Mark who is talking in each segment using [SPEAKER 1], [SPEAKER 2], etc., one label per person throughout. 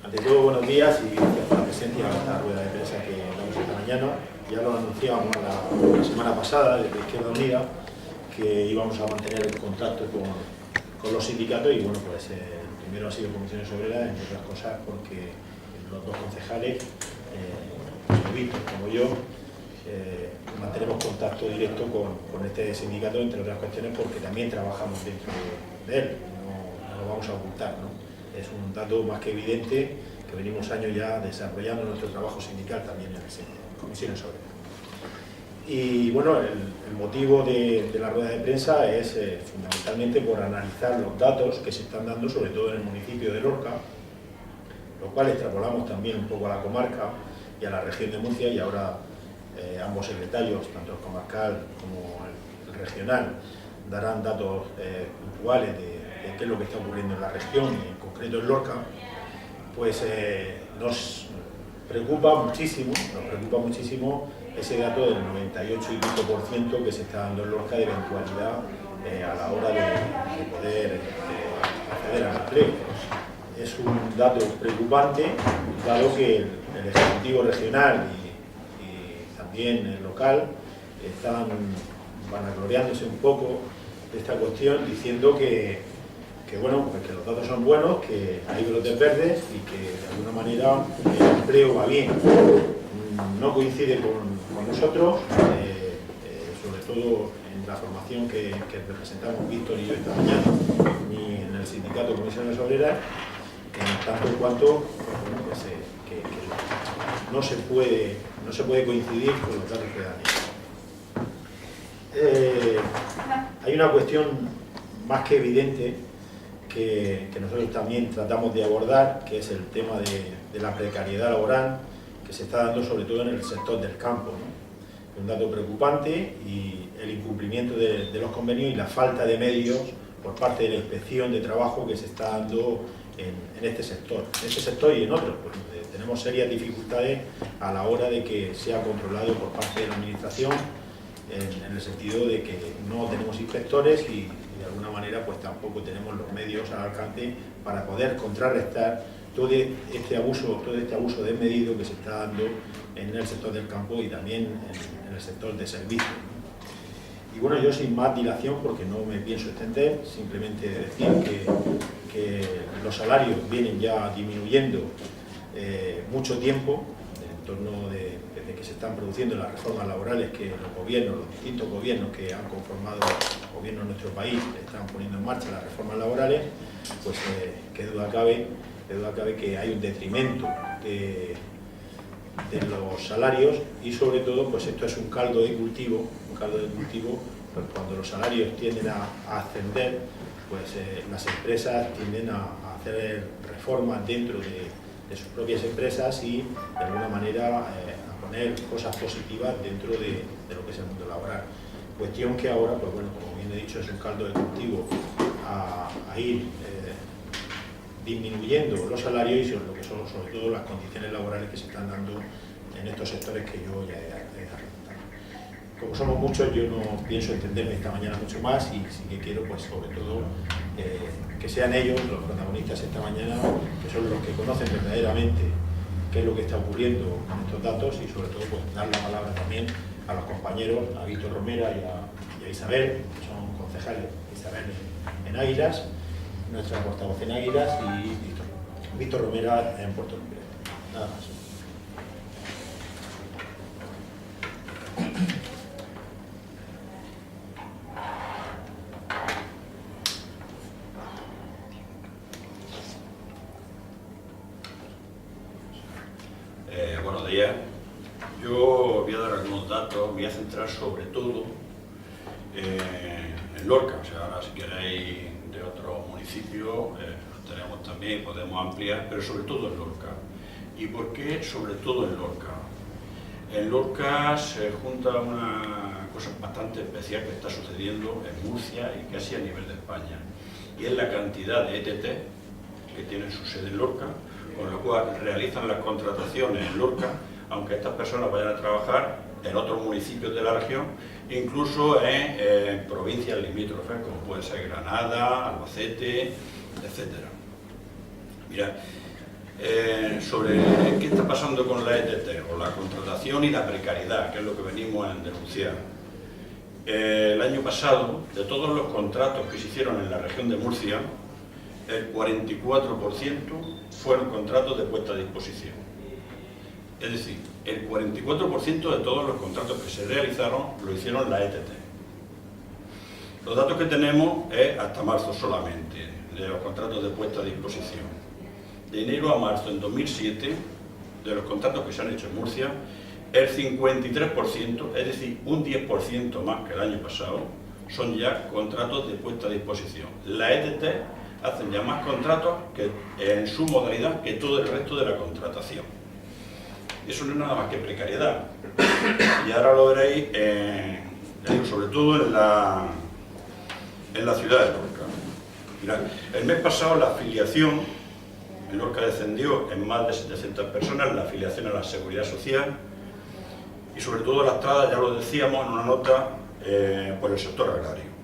[SPEAKER 1] Ante todo, buenos días y gracias por la presencia en esta rueda de prensa que damos esta mañana. Ya lo anunciábamos la semana pasada desde Izquierda Unida que íbamos a mantener el contacto con los sindicatos y bueno, pues primero ha sido Comisiones Obreras, entre otras cosas porque los dos concejales, tanto Víctor como yo, mantenemos contacto directo con este sindicato, entre otras cuestiones porque también trabajamos dentro de él, no lo vamos a ocultar, ¿no? Es un dato más que evidente que venimos años ya desarrollando nuestro trabajo sindical también en Comisiones Obreras. Y bueno, el motivo de la rueda de prensa es fundamentalmente por analizar los datos que se están dando, sobre todo en el municipio de Lorca, lo cual extrapolamos también un poco a la comarca y a la región de Murcia, y ahora ambos secretarios, tanto el comarcal como el regional, darán datos puntuales de qué es lo que está ocurriendo en la región y en concreto en Lorca. Pues nos preocupa muchísimo ese dato del 98 y pico % que se está dando en Lorca de eventualidad a la hora de poder acceder al empleo. Es un dato preocupante, dado que el Ejecutivo regional y también el local están vanagloriándose un poco de esta cuestión, diciendo que bueno, pues que los datos son buenos, que hay brotes verdes y que de alguna manera el empleo va bien. No coincide con nosotros, sobre todo en la formación que representamos Víctor y yo esta mañana, ni en el sindicato Comisiones Obreras, en tanto en cuanto bueno, pues, que no se puede coincidir con los datos que dan. Hay una cuestión más que evidente que nosotros también tratamos de abordar, que es el tema de la precariedad laboral que se está dando sobre todo en el sector del campo, ¿no? Un dato preocupante, y el incumplimiento de los convenios y la falta de medios por parte de la Inspección de Trabajo que se está dando en este sector y en otros. Pues, tenemos serias dificultades a la hora de que sea controlado por parte de la Administración, en el sentido de que no tenemos inspectores y de alguna manera pues tampoco tenemos los medios al alcance para poder contrarrestar todo este abuso desmedido que se está dando en el sector del campo y también en el sector de servicios. Y bueno, yo sin más dilación, porque no me pienso extender, simplemente decir que los salarios vienen ya disminuyendo mucho tiempo, en torno desde que se están produciendo las reformas laborales que los distintos gobiernos que han conformado el gobierno de nuestro país están poniendo en marcha las reformas laborales, pues qué duda cabe que hay un detrimento de los salarios, y sobre todo pues esto es un caldo de cultivo, pues cuando los salarios tienden a ascender, pues las empresas tienden a hacer reformas dentro de sus propias empresas y de alguna manera a poner cosas positivas dentro de lo que es el mundo laboral. Cuestión que ahora, pues bueno, como bien he dicho, es un caldo de cultivo a ir disminuyendo los salarios y sobre lo que son sobre todo las condiciones laborales que se están dando en estos sectores que yo ya he argumentado. Como somos muchos, yo no pienso extenderme esta mañana mucho más, y sí que quiero, pues sobre todo, que sean ellos los protagonistas esta mañana, que son los que conocen verdaderamente qué es lo que está ocurriendo con estos datos, y sobre todo pues dar la palabra también a los compañeros, a Víctor Romera y a Isabel, que son concejales. Isabel en Águilas, nuestra portavoz en Águilas, y Víctor Romera en Puerto Lumbre. Nada más.
[SPEAKER 2] Buenos días. Yo voy a dar algunos datos, me voy a centrar sobre todo en Lorca. O sea, ahora si queréis de otros municipios tenemos también, podemos ampliar, pero sobre todo en Lorca. ¿Y por qué sobre todo en Lorca? En Lorca se junta una cosa bastante especial que está sucediendo en Murcia y casi a nivel de España, y es la cantidad de ETT que tienen su sede en Lorca, con lo cual realizan las contrataciones en Lorca, aunque estas personas vayan a trabajar en otros municipios de la región, incluso en provincias limítrofes, como puede ser Granada, Albacete, etc. Mira, sobre qué está pasando con la ETT, o la contratación y la precariedad, que es lo que venimos a denunciar. El año pasado, de todos los contratos que se hicieron en la región de Murcia, el 44% fueron contratos de puesta a disposición. Es decir, el 44% de todos los contratos que se realizaron lo hicieron la ETT. Los datos que tenemos es hasta marzo solamente, de los contratos de puesta a disposición. De enero a marzo en 2007, de los contratos que se han hecho en Murcia, el 53%, es decir, un 10% más que el año pasado, son ya contratos de puesta a disposición. La ETT hacen ya más contratos que, en su modalidad, que todo el resto de la contratación. Eso no es nada más que precariedad. Y ahora lo veréis, sobre todo en la ciudad de Lorca. Mirad, el mes pasado la afiliación en Lorca descendió en más de 700 personas, la afiliación a la Seguridad Social, y sobre todo lastrada, ya lo decíamos en una nota, por el sector agrario.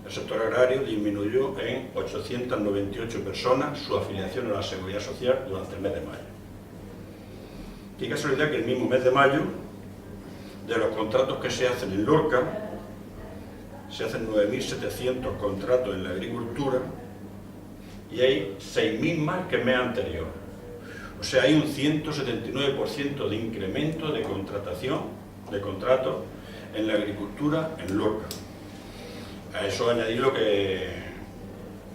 [SPEAKER 2] El sector agrario disminuyó en 898 personas su afiliación a la Seguridad Social durante el mes de mayo. Qué casualidad que el mismo mes de mayo, de los contratos que se hacen en Lorca, se hacen 9.700 contratos en la agricultura y hay 6.000 más que el mes anterior. O sea, hay un 179% de incremento de contratación, de contratos en la agricultura en Lorca. A eso añadirlo que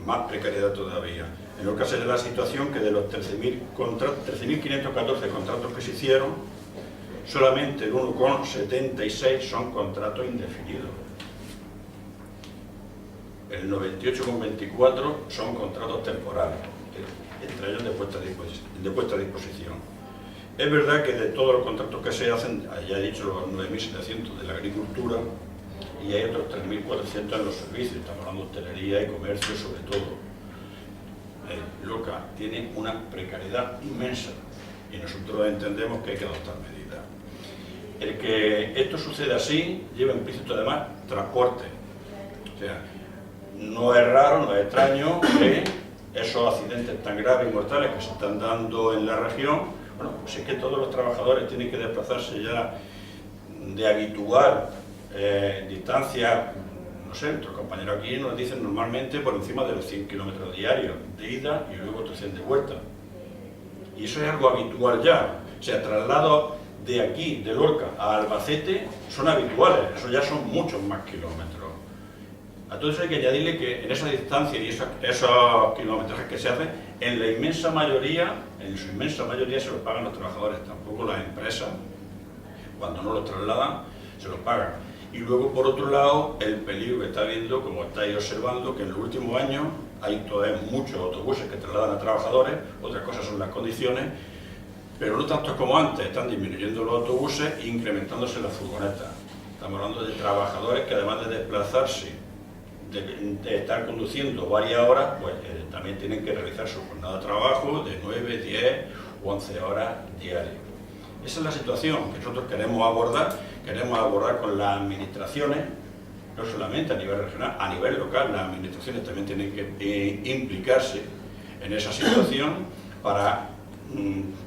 [SPEAKER 2] más precariedad todavía. En Lorca se da la situación que de los 13.514 contratos que se hicieron, solamente el 1,76 son contratos indefinidos. El 98,24 son contratos temporales, entre ellos de puesta a disposición. Es verdad que de todos los contratos que se hacen, ya he dicho los 9.700 de la agricultura, y hay otros 3.400 en los servicios, estamos hablando de hostelería y comercio sobre todo. Lorca tiene una precariedad inmensa y nosotros entendemos que hay que adoptar medidas. El que esto suceda así lleva implícito además transporte. O sea, no es raro, no es extraño que esos accidentes tan graves y mortales que se están dando en la región, bueno, pues es que todos los trabajadores tienen que desplazarse ya de habitual distancia. No sé, nuestros compañeros aquí nos dicen normalmente por encima de los 100 kilómetros diarios de ida y luego otros 100 de vuelta. Y eso es algo habitual ya. O sea, traslados de aquí, de Lorca a Albacete, son habituales. Eso ya son muchos más kilómetros. A todo eso hay que añadirle que en esa distancia y esos kilometrajes que se hacen, en su inmensa mayoría se los pagan los trabajadores, tampoco las empresas, cuando no los trasladan, se los pagan. Y luego, por otro lado, el peligro que está habiendo, como estáis observando, que en los últimos años hay todavía muchos autobuses que trasladan a trabajadores, otras cosas son las condiciones, pero no tanto como antes, están disminuyendo los autobuses e incrementándose las furgonetas. Estamos hablando de trabajadores que además de desplazarse, de estar conduciendo varias horas, pues también tienen que realizar su jornada de trabajo de 9, 10 o 11 horas diarias. Esa es la situación que nosotros queremos abordar con las administraciones, no solamente a nivel regional, a nivel local. Las administraciones también tienen que implicarse en esa situación. Para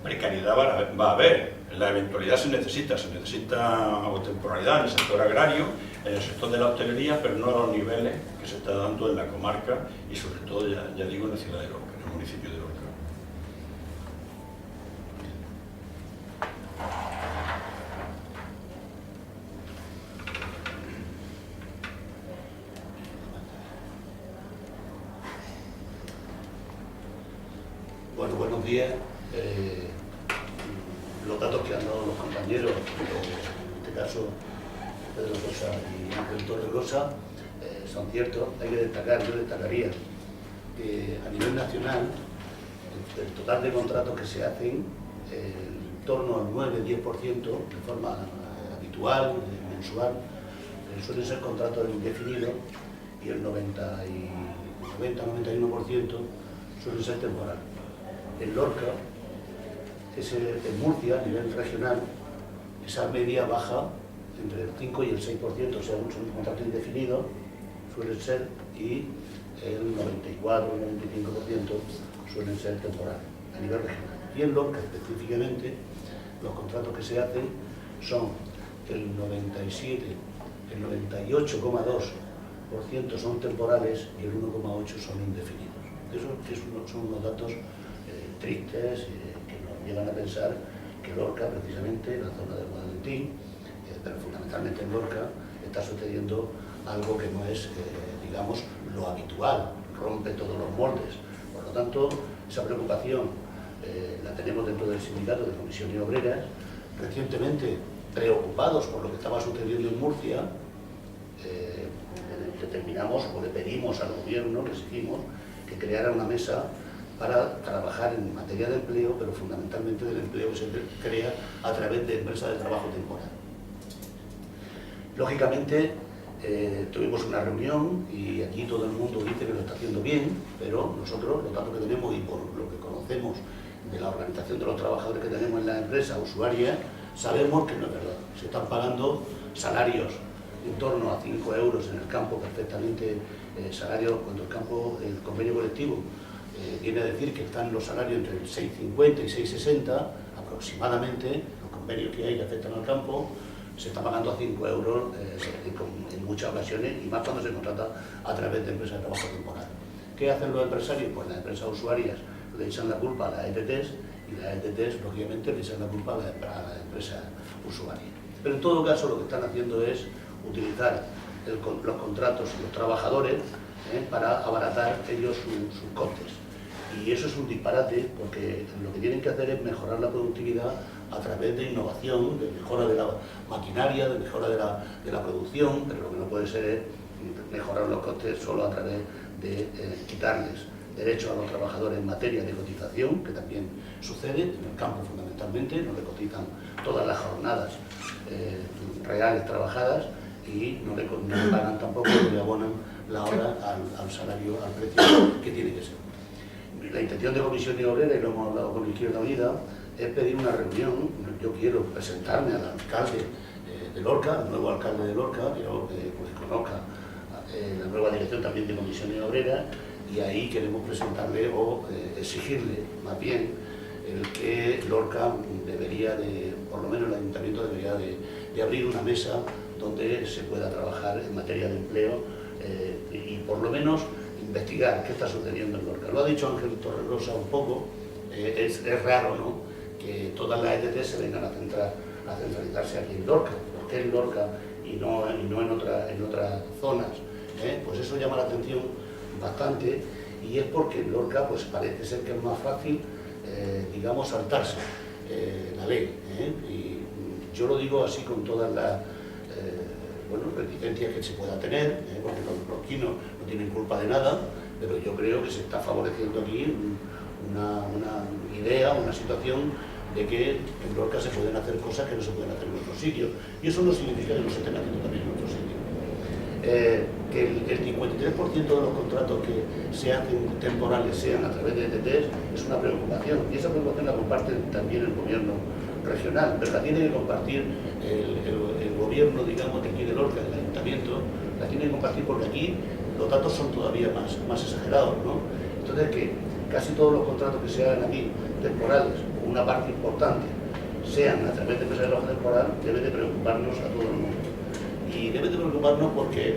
[SPEAKER 2] precariedad va a haber, la eventualidad se necesita o temporalidad en el sector agrario, en el sector de la hostelería, pero no a los niveles que se está dando en la comarca y sobre todo, ya digo, en la ciudad de Lorca, en el municipio de Lorca.
[SPEAKER 3] Bueno, buenos días. Los datos que han dado los compañeros, en este caso Pedro Rosa y Ángel Torregrosa, son ciertos. Hay que destacar, yo destacaría que a nivel nacional, el total de contratos que se hacen, en torno al 9-10% de forma habitual, mensual, suelen ser contratos indefinidos y el 90-91% suelen ser temporales. En Lorca, en Murcia, a nivel regional, esa media baja entre el 5 y el 6%, o sea, son contratos indefinidos, suelen ser, y el 94 o 95% suelen ser temporales. a nivel regional. Y en Lorca específicamente, los contratos que se hacen son el 98,2% son temporales y el 1,8% son indefinidos. Eso son unos datos tristes que nos llevan a pensar que Lorca, precisamente, la zona del Guadalentín, pero fundamentalmente en Lorca, está sucediendo algo que no es, digamos, lo habitual, rompe todos los moldes. Por lo tanto, esa preocupación la tenemos dentro del sindicato de Comisiones Obreras. Recientemente, preocupados por lo que estaba sucediendo en Murcia, determinamos o le pedimos al gobierno, les dijimos, que creara una mesa para trabajar en materia de empleo, pero fundamentalmente del empleo que se crea a través de empresas de trabajo temporal. Lógicamente, tuvimos una reunión y aquí todo el mundo dice que lo está haciendo bien, pero nosotros, los datos que tenemos y por lo que conocemos de la organización de los trabajadores que tenemos en la empresa usuaria, sabemos que no es verdad. Se están pagando salarios en torno a 5 euros en el campo, perfectamente salarios, cuando el convenio colectivo viene a decir que están los salarios entre 6,50 y 6,60 aproximadamente, los convenios que hay que afectan al campo, se está pagando a 5 euros en muchas ocasiones, y más cuando se contrata a través de empresas de trabajo temporal. ¿Qué hacen los empresarios? Pues las empresas usuarias le echan la culpa a las ETTs, y las ETTs, lógicamente, le echan la culpa a la empresa usuaria. Pero en todo caso lo que están haciendo es utilizar los contratos y los trabajadores para abaratar ellos sus costes. Y eso es un disparate, porque lo que tienen que hacer es mejorar la productividad a través de innovación, de mejora de la maquinaria, de mejora de la producción, pero lo que no puede ser es mejorar los costes solo a través de quitarles derechos a los trabajadores en materia de cotización, que también sucede en el campo fundamentalmente, no le cotizan todas las jornadas reales trabajadas y no le pagan tampoco, no le abonan la hora al salario, al precio que tiene que ser. La intención de Comisiones Obreras, y lo hemos hablado con Izquierda Unida, es pedir una reunión. Yo quiero presentarme al alcalde de Lorca, al nuevo alcalde de Lorca, quiero que conozca la nueva dirección también de Comisiones Obreras, y ahí queremos presentarle o exigirle, más bien, el que Lorca debería de, por lo menos el Ayuntamiento debería de abrir una mesa donde se pueda trabajar en materia de empleo y por lo menos investigar qué está sucediendo en Lorca. Lo ha dicho Ángel Torregrosa un poco, es raro, ¿no?, que todas las ETT se vengan a centralizarse aquí en Lorca. ¿Por qué en Lorca y no en otras zonas? Pues eso llama la atención bastante, y es porque en Lorca pues parece ser que es más fácil, digamos, saltarse la ley. Y yo lo digo así con todas las reticencias que se pueda tener, porque los lorquinos no tienen culpa de nada, pero yo creo que se está favoreciendo aquí una idea, una situación de que en Lorca se pueden hacer cosas que no se pueden hacer en otros sitios, y eso no significa que no se estén haciendo también en otros sitios. Que el 53% de los contratos que se hacen temporales sean a través de ETTs es una preocupación, y esa preocupación la comparte también el gobierno regional, pero la tiene que compartir el gobierno, digamos, de aquí de Lorca, el ayuntamiento, la tiene que compartir, porque aquí los datos son todavía más exagerados, ¿no? Entonces, que casi todos los contratos que se hagan aquí temporales, una parte importante, sean a través de empresas de trabajo temporal, debe de preocuparnos a todo el mundo. Y debe de preocuparnos porque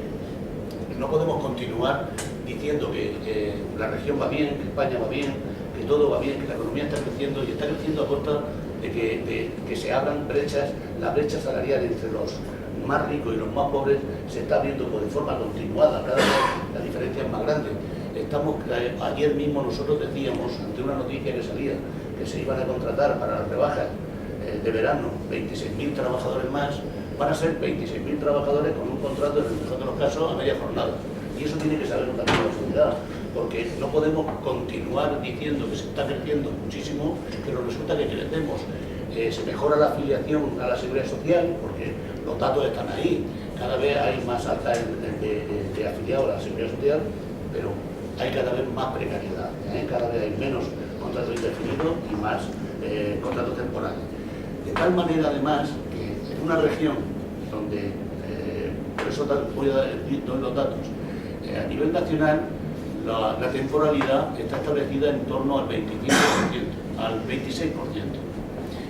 [SPEAKER 3] no podemos continuar diciendo que la región va bien, que España va bien, que todo va bien, que la economía está creciendo, y está creciendo a costa de que se abran brechas. La brecha salarial entre los más ricos y los más pobres se está viendo de forma continuada, cada vez la diferencia es más grande. Ayer mismo nosotros decíamos, ante una noticia que salía, que se iban a contratar para las rebajas de verano 26.000 trabajadores más. Van a ser 26.000 trabajadores con un contrato, en el mejor de los casos, a media jornada. Y eso tiene que saberlo también la sociedad, porque no podemos continuar diciendo que se está creciendo muchísimo, pero resulta que crecemos. Se mejora la afiliación a la Seguridad Social, porque los datos están ahí. Cada vez hay más alta de afiliados a la Seguridad Social, pero hay cada vez más precariedad. Cada vez hay menos contratos indefinidos y más contratos temporales. De tal manera, además, que en una región donde, por eso voy a dar los datos, a nivel nacional la temporalidad está establecida en torno al 25%, al 26%.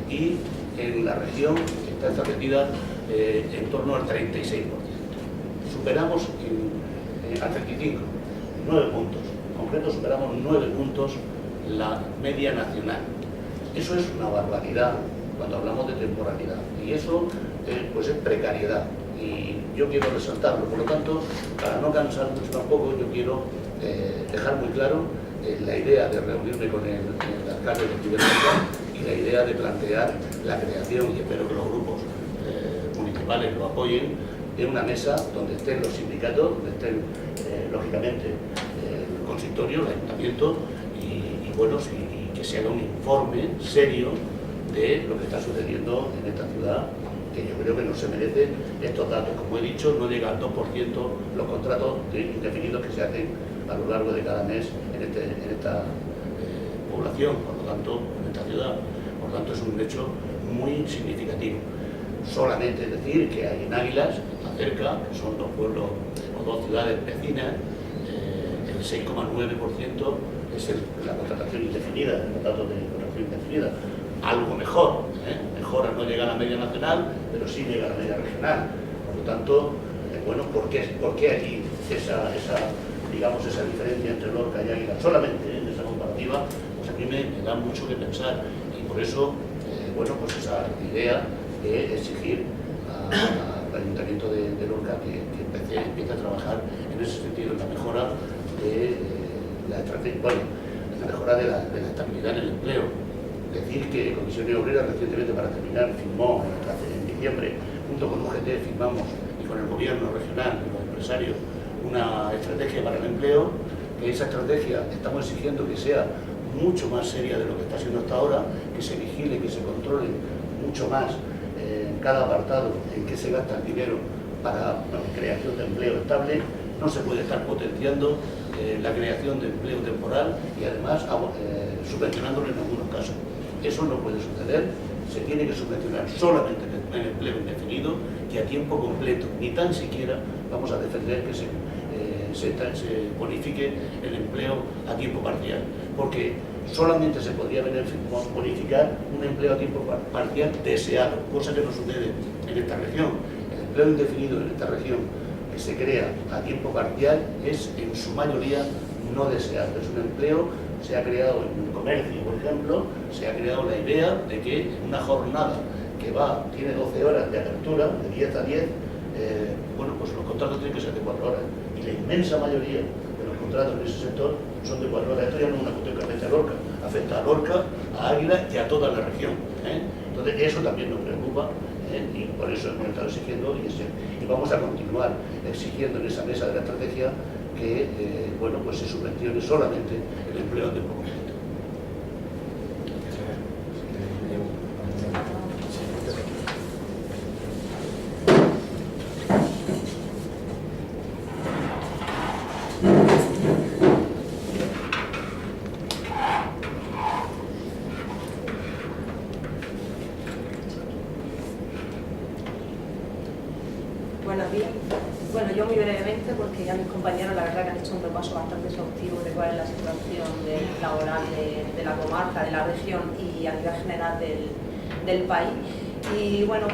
[SPEAKER 3] Y en la región está establecida en torno al 36%. Superamos al 35%, 9 puntos. En concreto superamos 9 puntos la media nacional. Eso es una barbaridad cuando hablamos de temporalidad. Y eso pues es precariedad. Y yo quiero resaltarlo. Por lo tanto, para no cansar mucho tampoco, yo quiero dejar muy claro la idea de reunirme con el alcalde de Ciberlorca y la idea de plantear la creación, y espero que los grupos municipales lo apoyen, en una mesa donde estén los sindicatos, donde estén, lógicamente, el consistorio, el ayuntamiento, y que se haga un informe serio de lo que está sucediendo en esta ciudad, que yo creo que no se merecen estos datos. Como he dicho, no llega al 2% los contratos indefinidos que se hacen a lo largo de cada mes en esta población, por lo tanto, en esta ciudad. Por lo tanto, es un hecho muy significativo. Solamente decir que hay en Águilas, cerca, que son dos pueblos o dos ciudades vecinas, el 6,9% es la contratación indefinida, el contrato de contratación indefinida. Algo mejor, mejora, no llega a la media nacional, pero sí llega a la media regional. Por lo tanto, bueno, ¿por qué aquí esa diferencia entre Lorca y Águilas? Solamente en esa comparativa, pues a mí me da mucho que pensar, y por eso, bueno, pues esa idea de exigir al Ayuntamiento de Lorca que empiece a trabajar en ese sentido, en la mejora de la estrategia, bueno, en la mejora de la estabilidad en el empleo. Decir que Comisiones Obreras recientemente, para terminar, firmó en diciembre, junto con UGT, firmamos, y con el gobierno regional y los empresarios, una estrategia para el empleo, que esa estrategia estamos exigiendo que sea mucho más seria de lo que está siendo hasta ahora, que se vigile, que se controle mucho más en cada apartado en que se gasta el dinero para la creación de empleo estable. No se puede estar potenciando la creación de empleo temporal y además subvencionándolo en algunos casos. Eso no puede suceder. Se tiene que subvencionar solamente el empleo indefinido y a tiempo completo. Ni tan siquiera vamos a defender que se bonifique el empleo a tiempo parcial, porque solamente se podría bonificar un empleo a tiempo parcial deseado, cosa que no sucede en esta región. El empleo indefinido en esta región que se crea a tiempo parcial es en su mayoría no deseado. Es un empleo, se ha creado en el comercio, por ejemplo, se ha creado la idea de que en una jornada que tiene 12 horas de apertura, de 10 a 10, bueno, pues los contratos tienen que ser de 4 horas. Y la inmensa mayoría de los contratos en ese sector son de 4 horas. Esto ya no es una cuestión que afecta a Lorca, afecta a Lorca, a Águila y a toda la región. Entonces eso también nos preocupa, y por eso hemos estado exigiendo y vamos a continuar exigiendo en esa mesa de la estrategia que bueno, pues se subvencione solamente el empleo de tiempo completo.
[SPEAKER 4] Buenos días. Bueno, yo muy brevemente, porque ya mis compañeros la verdad que han hecho un repaso bastante exhaustivo de cuál es la situación laboral de la comarca, de la región y a nivel general del país. Y bueno,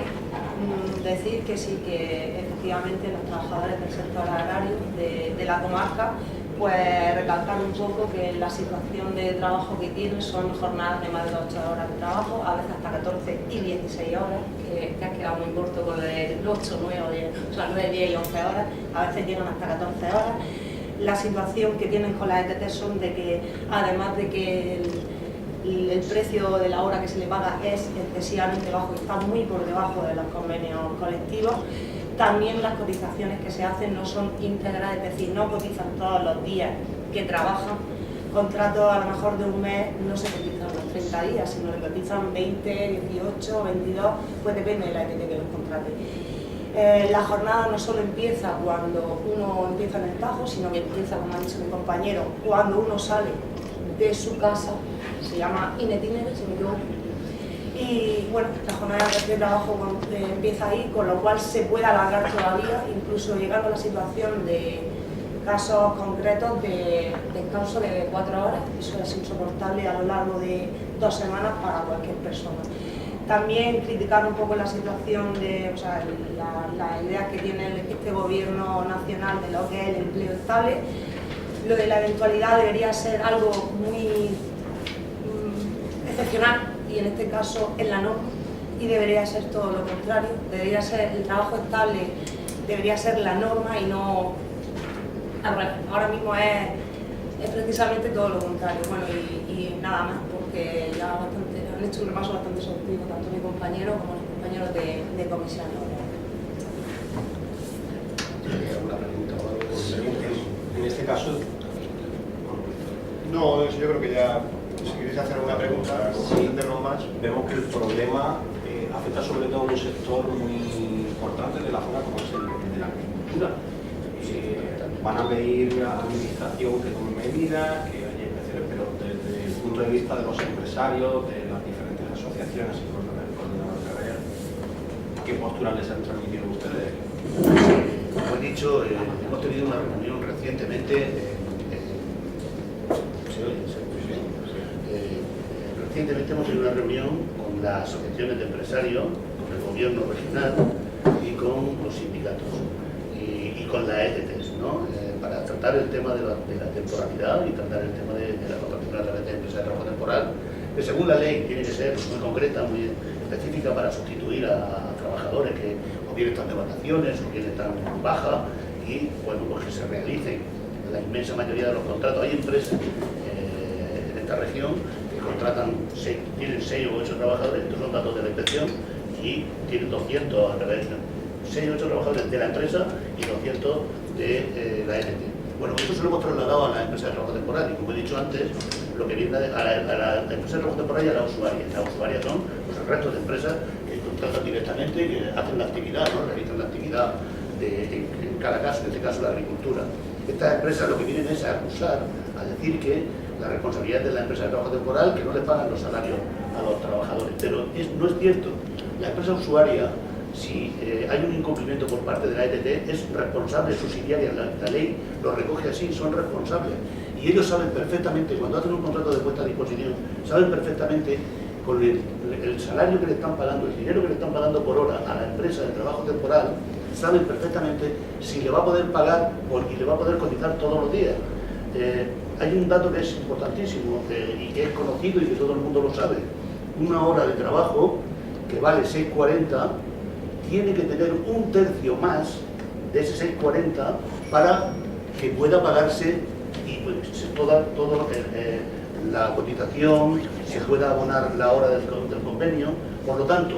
[SPEAKER 4] decir que sí, que efectivamente los trabajadores del sector agrario de la comarca, pues recalcar un poco que la situación de trabajo que tienen son jornadas de más de 8 horas de trabajo, a veces hasta 14 y 16 horas, que has quedado muy corto con el 8, 9 o 10, o sea, 9, 10 y 11 horas, a veces llegan hasta 14 horas. La situación que tienen con las ETT son de que, además de que el precio de la hora que se le paga es excesivamente bajo y está muy por debajo de los convenios colectivos, también las cotizaciones que se hacen no son íntegras, es decir, no cotizan todos los días que trabajan. Contratos a lo mejor de un mes no se cotizan los 30 días, sino que cotizan 20, 18, 22, pues depende de la ETT que los contrate. La jornada no solo empieza cuando uno empieza en el Tajo, sino que empieza, como ha dicho mi compañero, cuando uno sale de su casa, se llama in itinere, si me equivoco. Y bueno, la jornada de trabajo empieza ahí, con lo cual se puede alargar todavía, incluso llegando a la situación de casos concretos de descanso de 4 horas. Eso es insoportable a lo largo de 2 semanas para cualquier persona. También criticar un poco la situación de, o sea, la idea que tiene este gobierno nacional de lo que es el empleo estable. Lo de la eventualidad debería ser algo muy excepcional y en este caso es la norma, y debería ser todo lo contrario. Debería ser el trabajo estable, debería ser la norma y no al revés. Ahora mismo es precisamente todo lo contrario. Bueno, y nada más, porque ya han hecho un repaso bastante exhaustivo tanto mi compañero como los compañeros de comisión.
[SPEAKER 3] ¿Tiene alguna pregunta o algo?
[SPEAKER 5] En este caso, no, yo creo que ya, si queréis hacer alguna pregunta, para entenderlo más.
[SPEAKER 6] Vemos que el problema afecta sobre todo a un sector muy importante de la zona como es el de la agricultura. Van a pedir a la administración que tome medidas, que haya inspecciones, pero desde el punto de vista de los empresarios, de las diferentes asociaciones y coordinadores agrarios, ¿qué postura les han transmitido ustedes?
[SPEAKER 3] Como he dicho, hemos tenido una reunión recientemente. Recientemente hemos tenido una reunión con las asociaciones de empresarios, con el gobierno regional y con los sindicatos y con la ETT, ¿no? Para tratar el tema de la temporalidad y tratar el tema de la contratación a través de empresas de trabajo temporal, que según la ley tiene que ser muy concreta, muy específica para sustituir a trabajadores que o bien están de vacaciones o bien están en baja, y bueno, pues que se realicen la inmensa mayoría de los contratos. Hay empresas en esta región que contratan, tienen 6 o 8 trabajadores, estos son datos de la inspección, y tienen 200 al revés, 6 o 8 trabajadores de la empresa y 200 de la ETT. Bueno, esto se lo hemos trasladado a la empresa de trabajo temporal, y como he dicho antes, lo que viene a la empresa de trabajo temporal y a la usuaria. Las usuarias son pues, el resto de empresas que contratan directamente, que hacen la actividad, ¿no? Realizan la actividad en cada caso, en este caso la agricultura. Estas empresas lo que vienen es a acusar, a decir que la responsabilidad de la empresa de trabajo temporal, que no le pagan los salarios a los trabajadores, pero no es cierto. La empresa usuaria, si hay un incumplimiento por parte de la ETT, es responsable subsidiaria. La ley lo recoge así, son responsables. Y ellos saben perfectamente, cuando hacen un contrato de puesta a disposición, saben perfectamente con el salario que le están pagando, el dinero que le están pagando por hora a la empresa de trabajo temporal, saben perfectamente si le va a poder pagar y le va a poder cotizar todos los días. Hay un dato que es importantísimo y que es conocido y que todo el mundo lo sabe. Una hora de trabajo que vale 6,40 tiene que tener un tercio más de ese 6,40 para que pueda pagarse y pues, toda la cotización, se pueda abonar la hora del convenio. Por lo tanto,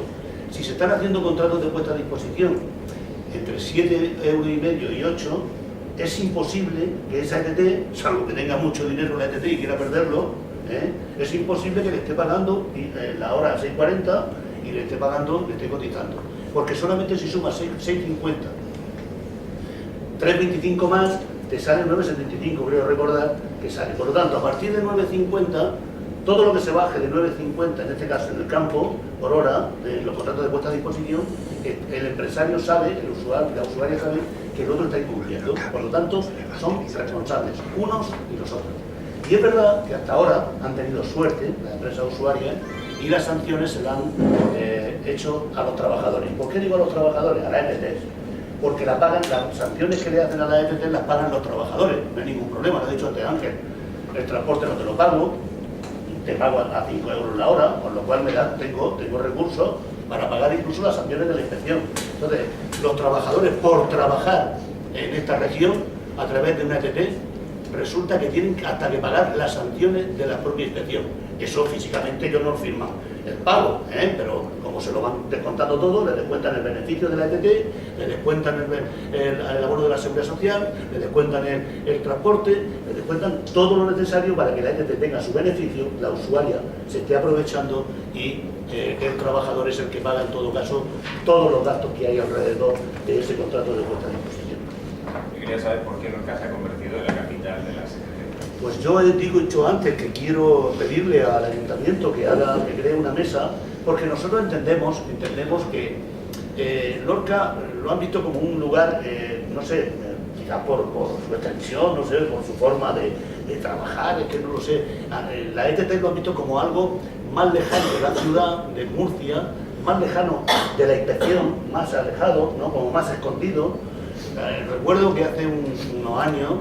[SPEAKER 3] si se están haciendo contratos de puesta a disposición entre 7,5 € y 8, es imposible que esa ETT, salvo que tenga mucho dinero la ETT y quiera perderlo, es imposible que le esté pagando la hora a 6,40 y le esté pagando, le esté cotizando. Porque solamente si sumas 6,50, 3,25 más, te sale 9,75, creo recordar que sale. Por lo tanto, a partir de 9,50, todo lo que se baje de 9,50, en este caso en el campo, por hora, de los contratos de puesta a disposición, el empresario sabe, la usuaria sabe que el otro está incumpliendo. Por lo tanto, son responsables, unos y los otros. Y es verdad que hasta ahora han tenido suerte, la empresa usuaria, y las sanciones se las han hecho a los trabajadores. ¿Por qué digo a los trabajadores? A la ETT. Porque las sanciones que le hacen a la ETT las pagan los trabajadores, no hay ningún problema, lo ha dicho antes Ángel. El transporte no te lo pago, te pago a 5 € la hora, con lo cual tengo recursos para pagar incluso las sanciones de la inspección. Entonces, los trabajadores, por trabajar en esta región, a través de una ETT, resulta que tienen hasta que pagar las sanciones de la propia inspección. Eso físicamente ellos no firman el pago, pero como se lo van descontando todo, le descuentan el beneficio de la ETT, le descuentan el abono de la seguridad social, le descuentan el transporte, le descuentan todo lo necesario para que la ETT tenga su beneficio, la usuaria se esté aprovechando y el trabajador es el que paga en todo caso todos los gastos que hay alrededor de ese contrato de puesta a disposición.
[SPEAKER 7] Yo quería saber por qué Lorca se ha convertido en la capital de las ETT.
[SPEAKER 3] Pues yo he dicho antes que quiero pedirle al ayuntamiento que cree una mesa, porque nosotros entendemos que Lorca lo han visto como un lugar, no sé, quizás por su extensión, no sé, por su forma de trabajar, es que no lo sé. La ETT lo han visto como algo más lejano de la ciudad, de Murcia, más lejano de la inspección, más alejado, ¿no? Como más escondido. Recuerdo que hace unos años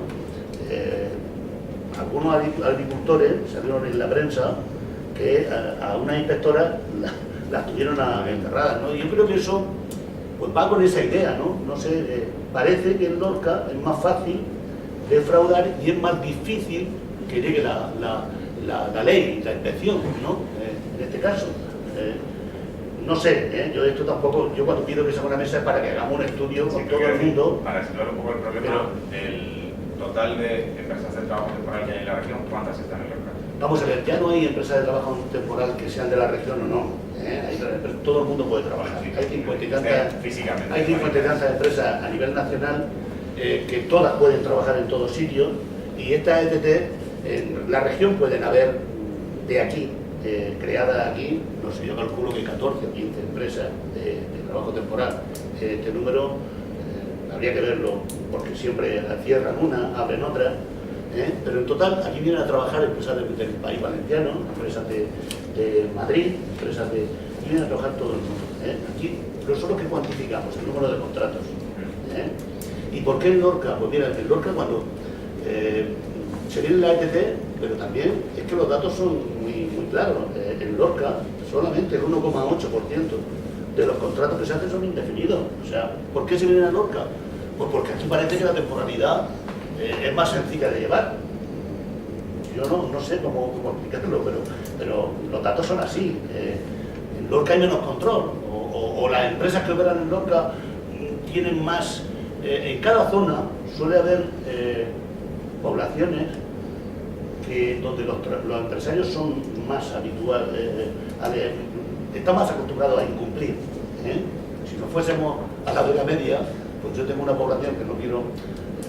[SPEAKER 3] algunos agricultores salieron en la prensa que a una inspectora las tuvieron enterradas, ¿no? Y yo creo que eso pues va con esa idea, ¿no? No sé, parece que en Lorca es más fácil defraudar y es más difícil que llegue la ley, la inspección, ¿no? En este caso. No sé, yo esto tampoco, yo cuando pido que se haga una mesa es para que hagamos un estudio con todo el mundo.
[SPEAKER 7] Para situar un poco el problema, el total de empresas de trabajo temporal que hay en la región, ¿cuántas están en Lorca?
[SPEAKER 3] Vamos a ver, ya no hay empresas de trabajo temporal que sean de la región o no. Todo el mundo puede trabajar. Hay 50 y tantas empresas a nivel nacional que todas pueden trabajar en todos sitios, y esta ETT, en la región pueden haber de aquí, creadas aquí, no sé, yo calculo que 14 o 15 empresas de trabajo temporal. Este número habría que verlo, porque siempre cierran una, abren otra. Pero en total aquí vienen a trabajar empresas del país valenciano, empresas de Madrid, empresas y vienen a trabajar todo el mundo. Aquí nosotros que cuantificamos el número de contratos. ¿Y por qué en Lorca? Pues mira, en Lorca cuando se viene la ETT, pero también es que los datos son muy claros. En Lorca solamente el 1,8% de los contratos que se hacen son indefinidos. O sea, ¿por qué se vienen a Lorca? Pues porque aquí parece que la temporalidad es más sencilla de llevar. Yo no sé cómo explicarlo, pero los datos son así. En Lorca hay menos control, o las empresas que operan en Lorca tienen más. En cada zona suele haber poblaciones donde los empresarios son más habituales, están más acostumbrados a incumplir. Si nos fuésemos a la Vega Media, pues yo tengo una población que no quiero,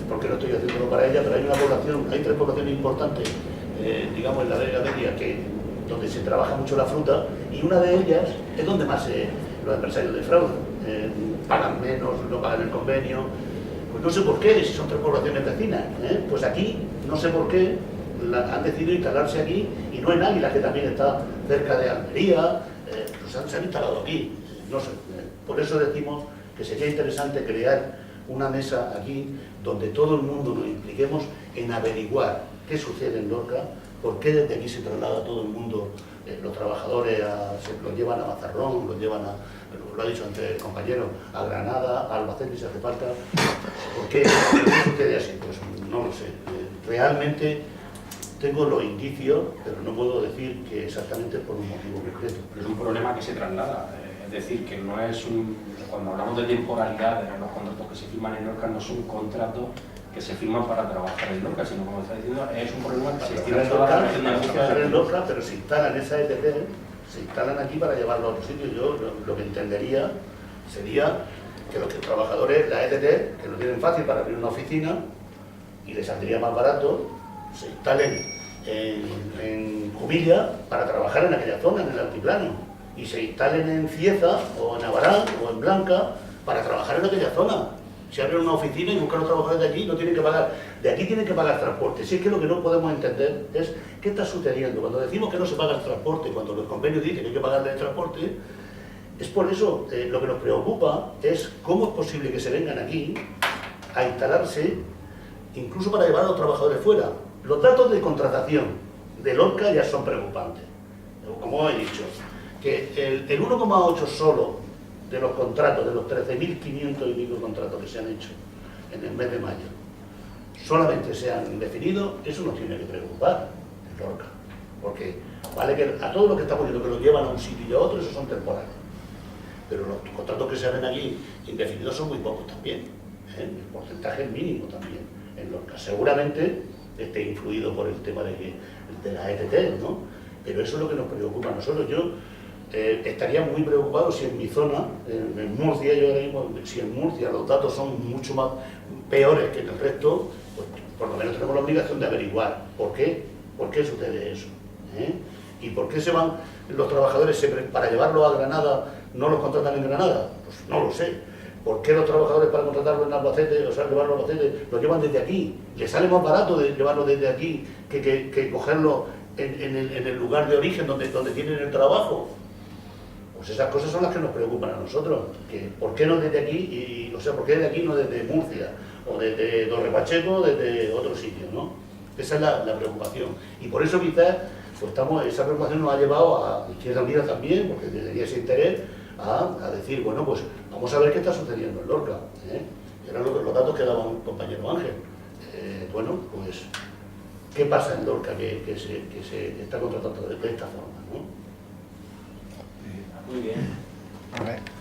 [SPEAKER 3] porque no estoy haciéndolo para ella, pero hay tres poblaciones importantes, digamos en la Vega Media, donde se trabaja mucho la fruta, y una de ellas es donde más los empresarios defraudan, pagan menos, no pagan el convenio. Pues no sé por qué, si son tres poblaciones vecinas, pues aquí no sé por qué han decidido instalarse aquí, y no en Águila, que también está cerca de Almería, pues se han instalado aquí. No sé, por eso decimos que sería interesante crear una mesa aquí donde todo el mundo nos impliquemos en averiguar qué sucede en Lorca, por qué desde aquí se traslada todo el mundo, los trabajadores se los llevan a Mazarrón, los llevan lo ha dicho antes el compañero, a Granada, a Albacete si hace falta. ¿Por qué sucede así? Pues no lo sé. Realmente tengo los indicios, pero no puedo decir que exactamente por un motivo concreto.
[SPEAKER 6] Pero es un problema que se traslada. Es decir, que no es cuando hablamos de temporalidad, de los contratos que se firman en Lorca no son contratos que se firman para trabajar en Lorca, sino, como está diciendo, es un problema que se extiende en toda la región de Murcia.
[SPEAKER 3] En Lorca, pero se instalan esa ETT, se instalan aquí para llevarlo a otro sitio. Yo lo que entendería sería que los trabajadores, la ETT, que lo tienen fácil para abrir una oficina y les saldría más barato, se instalen en Jumilla para trabajar en aquella zona, en el altiplano, y se instalen en Cieza o en Abarán o en Blanca para trabajar en aquella zona. Si abren una oficina y buscan los trabajadores de aquí, no tienen que pagar, de aquí tienen que pagar transporte. Si es que lo que no podemos entender es qué está sucediendo. Cuando decimos que no se paga el transporte, cuando los convenios dicen que hay que pagarle el transporte, es por eso lo que nos preocupa es cómo es posible que se vengan aquí a instalarse, incluso para llevar a los trabajadores fuera. Los datos de contratación de Lorca ya son preocupantes, como he dicho, que el 1,8 solo de los contratos, de los 13.500 y pico contratos que se han hecho en el mes de mayo, solamente se han indefinidos, eso nos tiene que preocupar en Lorca, porque vale que a todos los que estamos viendo que los llevan a un sitio y a otro, esos son temporales, pero los contratos que se hacen aquí indefinidos son muy pocos también, el porcentaje es mínimo también en Lorca. Seguramente esté influido por el tema de la ETT, ¿no? Pero eso es lo que nos preocupa a nosotros. Yo estaría muy preocupado si en mi zona, en Murcia, yo ahora mismo, si en Murcia los datos son mucho más peores que en el resto, pues por lo menos tenemos la obligación de averiguar por qué sucede eso. ¿Y por qué se van los trabajadores siempre para llevarlos a Granada, no los contratan en Granada? Pues no lo sé. ¿Por qué los trabajadores para contratarlos en Albacete, o sea, llevarlos a Albacete, los llevan desde aquí? Les sale más barato de llevarlos desde aquí que cogerlos en el lugar de origen donde tienen el trabajo. Pues esas cosas son las que nos preocupan a nosotros. Que, ¿por qué no desde aquí? O sea, ¿por qué desde aquí no desde Murcia? O desde Torre Pacheco o desde otro sitio, ¿no? Esa es la preocupación. Y por eso quizás pues esa preocupación nos ha llevado a Izquierda Unida también, porque tenía ese interés, a decir, bueno, pues vamos a ver qué está sucediendo en Lorca. Eran los datos que daba un compañero Ángel. Bueno, pues, ¿qué pasa en Lorca que se está contratando de esta forma, ¿no?
[SPEAKER 6] Muy bien.
[SPEAKER 5] A ver.